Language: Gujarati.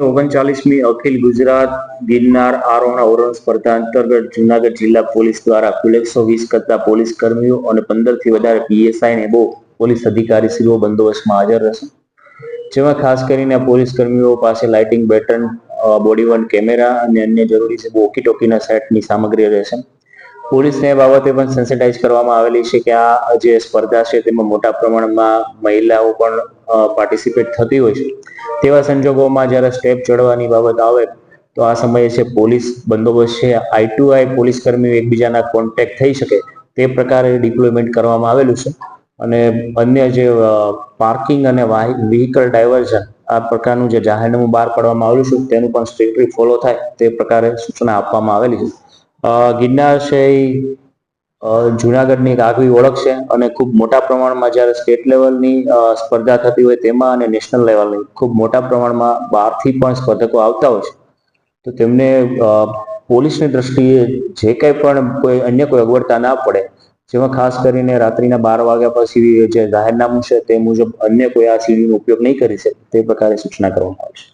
39મી અખિલ ગુજરાત ગિરનાર આરોહણ અવરોહણ સ્પર્ધા અંતર્ગત જૂનાગઢ જિલ્લા પોલીસ દ્વારા કુલ 120 કરતા પોલીસ કર્મીઓ અને 15 થી વધારે પીએસઆઈ અને પોલીસ અધિકારીશ્રીઓ બંદોબસ્તમાં હાજર રહેશે, જેમાં ખાસ કરીને પોલીસ કર્મીઓ પાસે lighting baton, body worn camera અને અન્ય જરૂરી વોકી ટોકીના સેટની સામગ્રી રહેશે. પોલીસને એ બાબતે પણ સેન્સિટાઇઝ કરવામાં આવેલી છે કે આ જે સ્પર્ધા છે તેમાં મોટા પ્રમાણમાં મહિલાઓ પણ પાર્ટિસિપેટ થતી હોય છે. તેવા સંજોગોમાં જ્યારે સ્ટેપ ચડવાની બાબત આવે તો આ સમયે છે પોલીસ બંદોબસ્ત છે આઈ ટુ આઈ પોલીસ કર્મીઓ એકબીજાના કોન્ટેક્ટ થઈ શકે તે પ્રકારે ડિપ્લોયમેન્ટ કરવામાં આવેલું છે. અને અન્ય જે પાર્કિંગ અને વ્હીકલ ડાયવર્ઝન આ પ્રકારનું જે જાહેરનામું બહાર પાડવામાં આવેલું છે તેનું પણ સ્ટ્રિક્ટલી ફોલો થાય તે પ્રકારે સૂચના આપવામાં આવેલી છે. ગિરનાર છે જુનાગઢની એક આગવી ઓળખ છે અને ખૂબ મોટા પ્રમાણમાં જ્યારે સ્ટેટ લેવલની સ્પર્ધા થતી હોય તેમાં અને નેશનલ લેવલની ખૂબ મોટા પ્રમાણમાં બહારથી પણ સ્પર્ધકો આવતા હોય છે. તો તેમને પોલીસની દ્રષ્ટિએ જે કંઈ પણ અન્ય કોઈ અગવડતા ના પડે, જેમાં ખાસ કરીને રાત્રિના 12 વાગ્યા પછી જે જાહેરનામું છે તે મુજબ અન્ય કોઈ આ સીડીનો ઉપયોગ નહીં કરી શકે તે પ્રકારે સૂચના કરવામાં આવે છે.